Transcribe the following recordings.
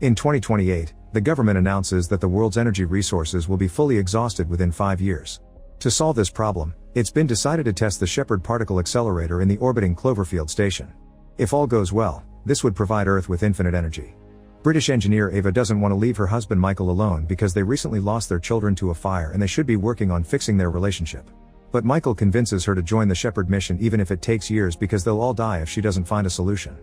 In 2028, the government announces that the world's energy resources will be fully exhausted within 5 years. To solve this problem, it's been decided to test the Shepard particle accelerator in the orbiting Cloverfield Station. If all goes well, this would provide Earth with infinite energy. British engineer Ava doesn't want to leave her husband Michael alone because they recently lost their children to a fire and they should be working on fixing their relationship. But Michael convinces her to join the Shepard mission even if it takes years because they'll all die if she doesn't find a solution.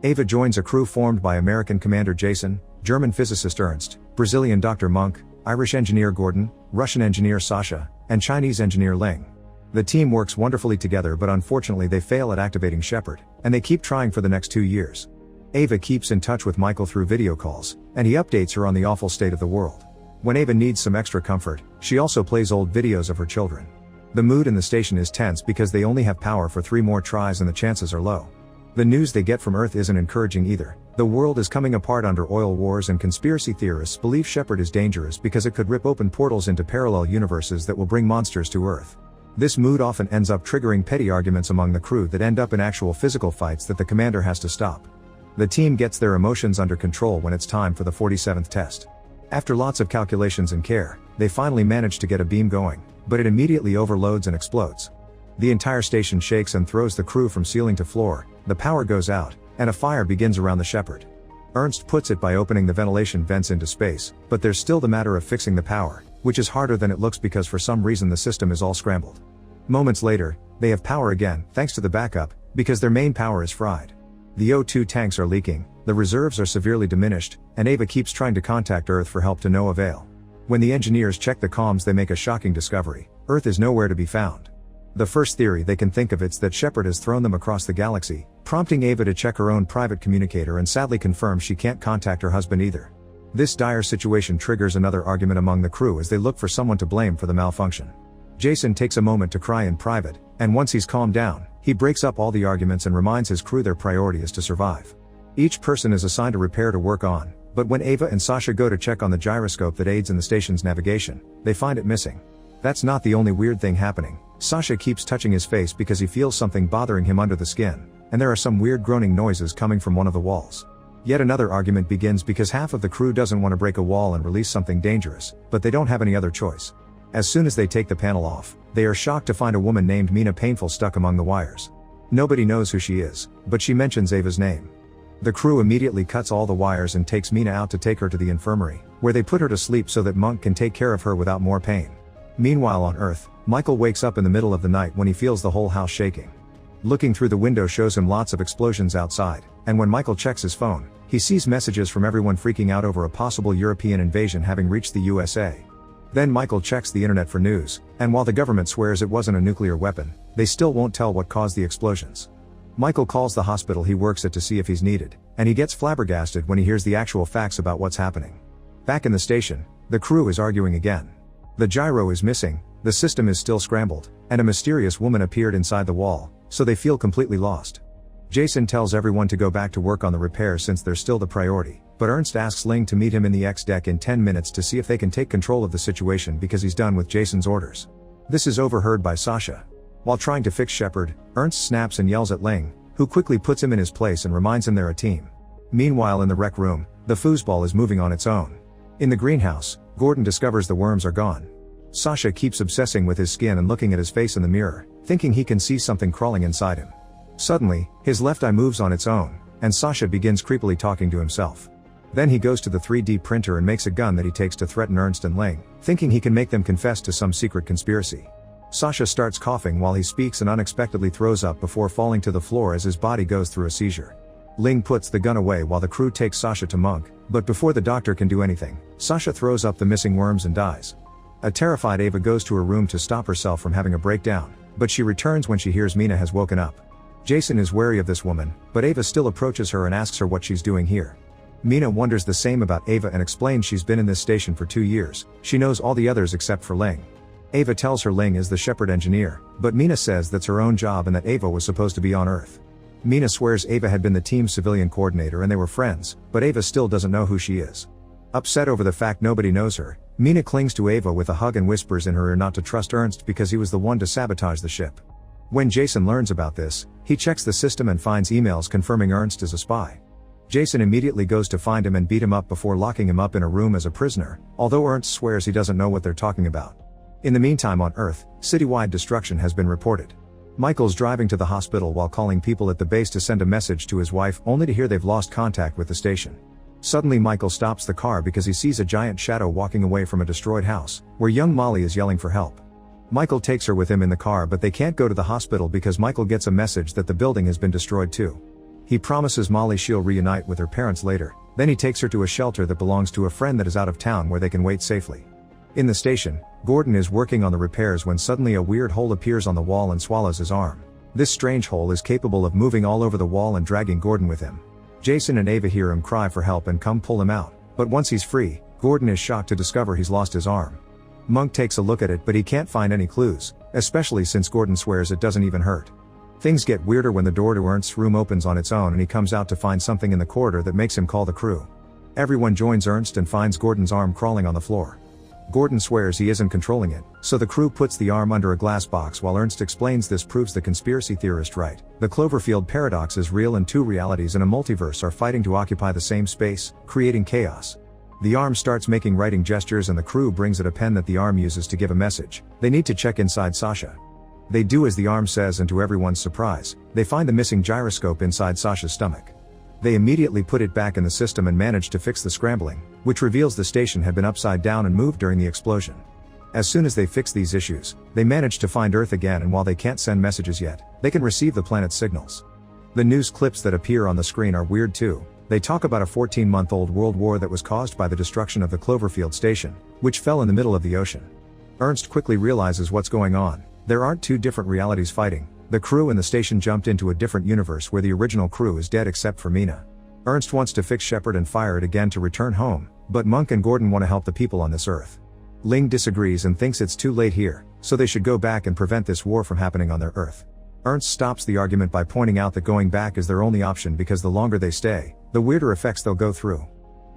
Ava joins a crew formed by American Commander Jason, German physicist Ernst, Brazilian Dr. Monk, Irish engineer Gordon, Russian engineer Sasha, and Chinese engineer Ling. The team works wonderfully together, but unfortunately they fail at activating Shepard, and they keep trying for the next 2 years. Ava keeps in touch with Michael through video calls, and he updates her on the awful state of the world. When Ava needs some extra comfort, she also plays old videos of her children. The mood in the station is tense because they only have power for 3 more tries and the chances are low. The news they get from Earth isn't encouraging either. The world is coming apart under oil wars, and conspiracy theorists believe Shepard is dangerous because it could rip open portals into parallel universes that will bring monsters to Earth. This mood often ends up triggering petty arguments among the crew that end up in actual physical fights that the commander has to stop. The team gets their emotions under control when it's time for the 47th test. After lots of calculations and care, they finally manage to get a beam going, but it immediately overloads and explodes. The entire station shakes and throws the crew from ceiling to floor, the power goes out, and a fire begins around the Shepard. Ernst puts it by opening the ventilation vents into space, but there's still the matter of fixing the power, which is harder than it looks because for some reason the system is all scrambled. Moments later, they have power again, thanks to the backup, because their main power is fried. The O2 tanks are leaking, the reserves are severely diminished, and Ava keeps trying to contact Earth for help to no avail. When the engineers check the comms, they make a shocking discovery: Earth is nowhere to be found. The first theory they can think of is that Shepard has thrown them across the galaxy, prompting Ava to check her own private communicator and sadly confirm she can't contact her husband either. This dire situation triggers another argument among the crew as they look for someone to blame for the malfunction. Jason takes a moment to cry in private, and once he's calmed down, he breaks up all the arguments and reminds his crew their priority is to survive. Each person is assigned a repair to work on, but when Ava and Sasha go to check on the gyroscope that aids in the station's navigation, they find it missing. That's not the only weird thing happening. Sasha keeps touching his face because he feels something bothering him under the skin, and there are some weird groaning noises coming from one of the walls. Yet another argument begins because half of the crew doesn't want to break a wall and release something dangerous, but they don't have any other choice. As soon as they take the panel off, they are shocked to find a woman named Mina Painful stuck among the wires. Nobody knows who she is, but she mentions Ava's name. The crew immediately cuts all the wires and takes Mina out to take her to the infirmary, where they put her to sleep so that Monk can take care of her without more pain. Meanwhile on Earth, Michael wakes up in the middle of the night when he feels the whole house shaking. Looking through the window shows him lots of explosions outside, and when Michael checks his phone, he sees messages from everyone freaking out over a possible European invasion having reached the USA. Then Michael checks the internet for news, and while the government swears it wasn't a nuclear weapon, they still won't tell what caused the explosions. Michael calls the hospital he works at to see if he's needed, and he gets flabbergasted when he hears the actual facts about what's happening. Back in the station, the crew is arguing again. The gyro is missing, the system is still scrambled, and a mysterious woman appeared inside the wall, so they feel completely lost. Jason tells everyone to go back to work on the repairs since they're still the priority, but Ernst asks Ling to meet him in the X deck in 10 minutes to see if they can take control of the situation because he's done with Jason's orders. This is overheard by Sasha. While trying to fix Shepard, Ernst snaps and yells at Ling, who quickly puts him in his place and reminds him they're a team. Meanwhile in the rec room, the foosball is moving on its own. In the greenhouse, Gordon discovers the worms are gone. Sasha keeps obsessing with his skin and looking at his face in the mirror, thinking he can see something crawling inside him. Suddenly, his left eye moves on its own, and Sasha begins creepily talking to himself. Then he goes to the 3D printer and makes a gun that he takes to threaten Ernst and Ling, thinking he can make them confess to some secret conspiracy. Sasha starts coughing while he speaks and unexpectedly throws up before falling to the floor as his body goes through a seizure. Ling puts the gun away while the crew takes Sasha to Monk, but before the doctor can do anything, Sasha throws up the missing worms and dies. A terrified Ava goes to her room to stop herself from having a breakdown, but she returns when she hears Mina has woken up. Jason is wary of this woman, but Ava still approaches her and asks her what she's doing here. Mina wonders the same about Ava and explains she's been in this station for 2 years, she knows all the others except for Ling. Ava tells her Ling is the Shepard engineer, but Mina says that's her own job and that Ava was supposed to be on Earth. Mina swears Ava had been the team's civilian coordinator and they were friends, but Ava still doesn't know who she is. Upset over the fact nobody knows her, Mina clings to Ava with a hug and whispers in her ear not to trust Ernst because he was the one to sabotage the ship. When Jason learns about this, he checks the system and finds emails confirming Ernst is a spy. Jason immediately goes to find him and beat him up before locking him up in a room as a prisoner, although Ernst swears he doesn't know what they're talking about. In the meantime on Earth, citywide destruction has been reported. Michael's driving to the hospital while calling people at the base to send a message to his wife, only to hear they've lost contact with the station. Suddenly Michael stops the car because he sees a giant shadow walking away from a destroyed house, where young Molly is yelling for help. Michael takes her with him in the car, but they can't go to the hospital because Michael gets a message that the building has been destroyed too. He promises Molly she'll reunite with her parents later, then he takes her to a shelter that belongs to a friend that is out of town where they can wait safely. In the station, Gordon is working on the repairs when suddenly a weird hole appears on the wall and swallows his arm. This strange hole is capable of moving all over the wall and dragging Gordon with him. Jason and Ava hear him cry for help and come pull him out, but once he's free, Gordon is shocked to discover he's lost his arm. Monk takes a look at it but he can't find any clues, especially since Gordon swears it doesn't even hurt. Things get weirder when the door to Ernst's room opens on its own and he comes out to find something in the corridor that makes him call the crew. Everyone joins Ernst and finds Gordon's arm crawling on the floor. Gordon swears he isn't controlling it, so the crew puts the arm under a glass box while Ernst explains this proves the conspiracy theorist right. The Cloverfield paradox is real and two realities in a multiverse are fighting to occupy the same space, creating chaos. The arm starts making writing gestures and the crew brings it a pen that the arm uses to give a message. They need to check inside Sasha. They do as the arm says and to everyone's surprise, they find the missing gyroscope inside Sasha's stomach. They immediately put it back in the system and manage to fix the scrambling, which reveals the station had been upside down and moved during the explosion. As soon as they fix these issues, they manage to find Earth again, and while they can't send messages yet, they can receive the planet's signals. The news clips that appear on the screen are weird too. They talk about a 14-month-old world war that was caused by the destruction of the Cloverfield Station, which fell in the middle of the ocean. Ernst quickly realizes what's going on. There aren't two different realities fighting. The crew and the station jumped into a different universe where the original crew is dead except for Mina. Ernst wants to fix Shepard and fire it again to return home, but Monk and Gordon want to help the people on this Earth. Ling disagrees and thinks it's too late here, so they should go back and prevent this war from happening on their Earth. Ernst stops the argument by pointing out that going back is their only option because the longer they stay, the weirder effects they'll go through.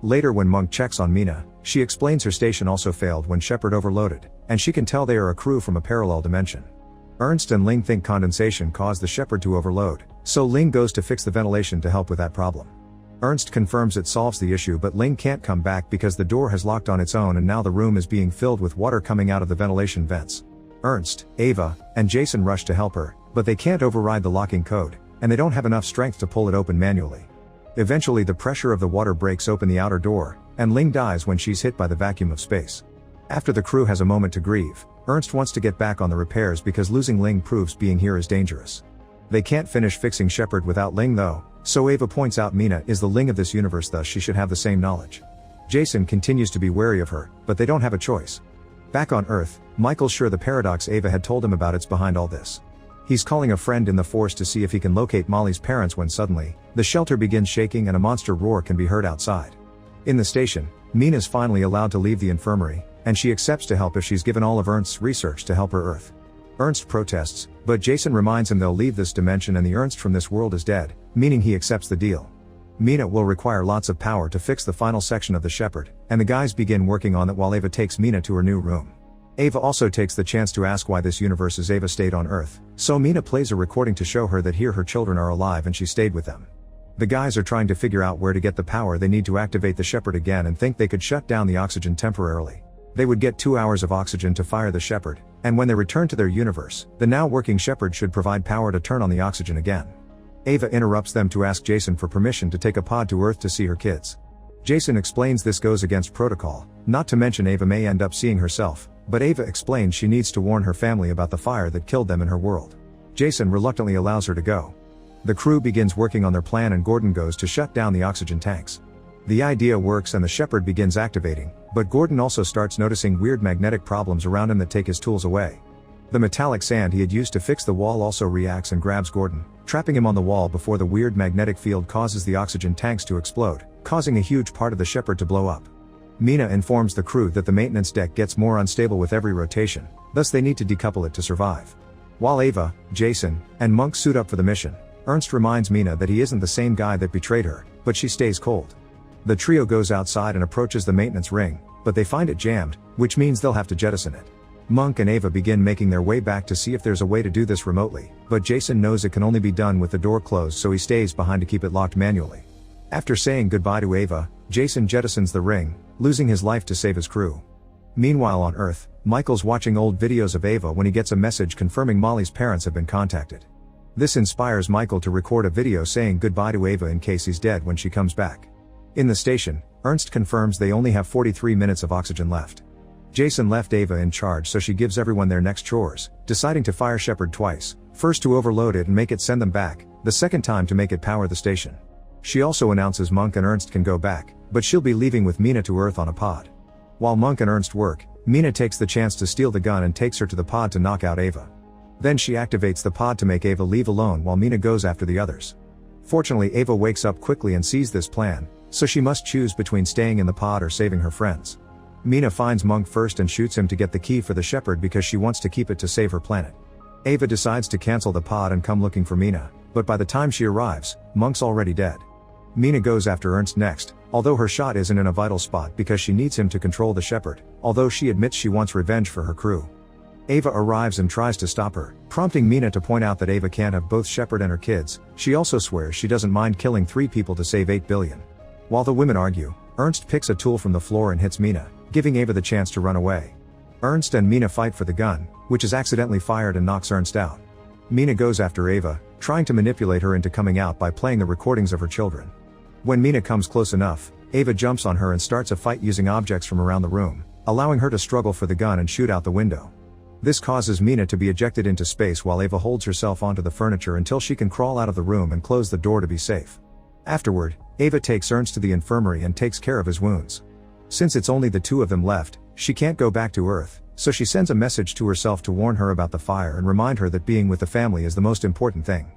Later when Monk checks on Mina, she explains her station also failed when Shepard overloaded, and she can tell they are a crew from a parallel dimension. Ernst and Ling think condensation caused the Shepard to overload, so Ling goes to fix the ventilation to help with that problem. Ernst confirms it solves the issue, but Ling can't come back because the door has locked on its own and now the room is being filled with water coming out of the ventilation vents. Ernst, Ava, and Jason rush to help her, but they can't override the locking code, and they don't have enough strength to pull it open manually. Eventually the pressure of the water breaks open the outer door, and Ling dies when she's hit by the vacuum of space. After the crew has a moment to grieve, Ernst wants to get back on the repairs because losing Ling proves being here is dangerous. They can't finish fixing Shepard without Ling though, so Ava points out Mina is the Ling of this universe, thus she should have the same knowledge. Jason continues to be wary of her, but they don't have a choice. Back on Earth, Michael's sure the paradox Ava had told him about is behind all this. He's calling a friend in the Force to see if he can locate Molly's parents when suddenly, the shelter begins shaking and a monster roar can be heard outside. In the station, Mina's finally allowed to leave the infirmary, and she accepts to help if she's given all of Ernst's research to help her Earth. Ernst protests, but Jason reminds him they'll leave this dimension and the Ernst from this world is dead, meaning he accepts the deal. Mina will require lots of power to fix the final section of the Shepard, and the guys begin working on it while Ava takes Mina to her new room. Ava also takes the chance to ask why this universe is Ava stayed on Earth, so Mina plays a recording to show her that here her children are alive and she stayed with them. The guys are trying to figure out where to get the power they need to activate the Shepard again and think they could shut down the oxygen temporarily. They would get 2 hours of oxygen to fire the Shepard, and when they return to their universe, the now working Shepard should provide power to turn on the oxygen again. Ava interrupts them to ask Jason for permission to take a pod to Earth to see her kids. Jason explains this goes against protocol, not to mention Ava may end up seeing herself, but Ava explains she needs to warn her family about the fire that killed them in her world. Jason reluctantly allows her to go. The crew begins working on their plan and Gordon goes to shut down the oxygen tanks. The idea works and the Shepard begins activating, but Gordon also starts noticing weird magnetic problems around him that take his tools away. The metallic sand he had used to fix the wall also reacts and grabs Gordon, trapping him on the wall before the weird magnetic field causes the oxygen tanks to explode, causing a huge part of the Shepard to blow up. Mina informs the crew that the maintenance deck gets more unstable with every rotation, thus they need to decouple it to survive. While Ava, Jason, and Monk suit up for the mission, Ernst reminds Mina that he isn't the same guy that betrayed her, but she stays cold. The trio goes outside and approaches the maintenance ring, but they find it jammed, which means they'll have to jettison it. Monk and Ava begin making their way back to see if there's a way to do this remotely, but Jason knows it can only be done with the door closed, so he stays behind to keep it locked manually. After saying goodbye to Ava, Jason jettisons the ring, losing his life to save his crew. Meanwhile on Earth, Michael's watching old videos of Ava when he gets a message confirming Molly's parents have been contacted. This inspires Michael to record a video saying goodbye to Ava in case he's dead when she comes back. In the station, Ernst confirms they only have 43 minutes of oxygen left. Jason left Ava in charge, so she gives everyone their next chores, deciding to fire Shepard twice, first to overload it and make it send them back, the second time to make it power the station. She also announces Monk and Ernst can go back, but she'll be leaving with Mina to Earth on a pod. While Monk and Ernst work, Mina takes the chance to steal the gun and takes her to the pod to knock out Ava. Then she activates the pod to make Ava leave alone while Mina goes after the others. Fortunately, Ava wakes up quickly and sees this plan, so she must choose between staying in the pod or saving her friends. Mina finds Monk first and shoots him to get the key for the Shepard because she wants to keep it to save her planet. Ava decides to cancel the pod and come looking for Mina, but by the time she arrives, Monk's already dead. Mina goes after Ernst next, although her shot isn't in a vital spot because she needs him to control the Shepard, although she admits she wants revenge for her crew. Ava arrives and tries to stop her, prompting Mina to point out that Ava can't have both Shepard and her kids. She also swears she doesn't mind killing 3 people to save 8 billion. While the women argue, Ernst picks a tool from the floor and hits Mina, giving Ava the chance to run away. Ernst and Mina fight for the gun, which is accidentally fired and knocks Ernst out. Mina goes after Ava, trying to manipulate her into coming out by playing the recordings of her children. When Mina comes close enough, Ava jumps on her and starts a fight using objects from around the room, allowing her to struggle for the gun and shoot out the window. This causes Mina to be ejected into space while Ava holds herself onto the furniture until she can crawl out of the room and close the door to be safe. Afterward, Ava takes Ernst to the infirmary and takes care of his wounds. Since it's only the 2 of them left, she can't go back to Earth, so she sends a message to herself to warn her about the fire and remind her that being with the family is the most important thing.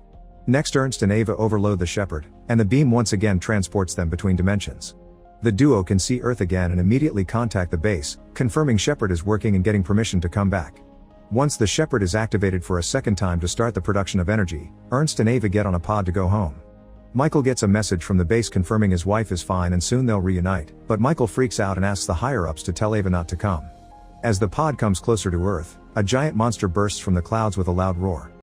Next, Ernst and Ava overload the Shepard, and the beam once again transports them between dimensions. The duo can see Earth again and immediately contact the base, confirming Shepard is working and getting permission to come back. Once the Shepard is activated for a second time to start the production of energy, Ernst and Ava get on a pod to go home. Michael gets a message from the base confirming his wife is fine and soon they'll reunite, but Michael freaks out and asks the higher-ups to tell Ava not to come. As the pod comes closer to Earth, a giant monster bursts from the clouds with a loud roar.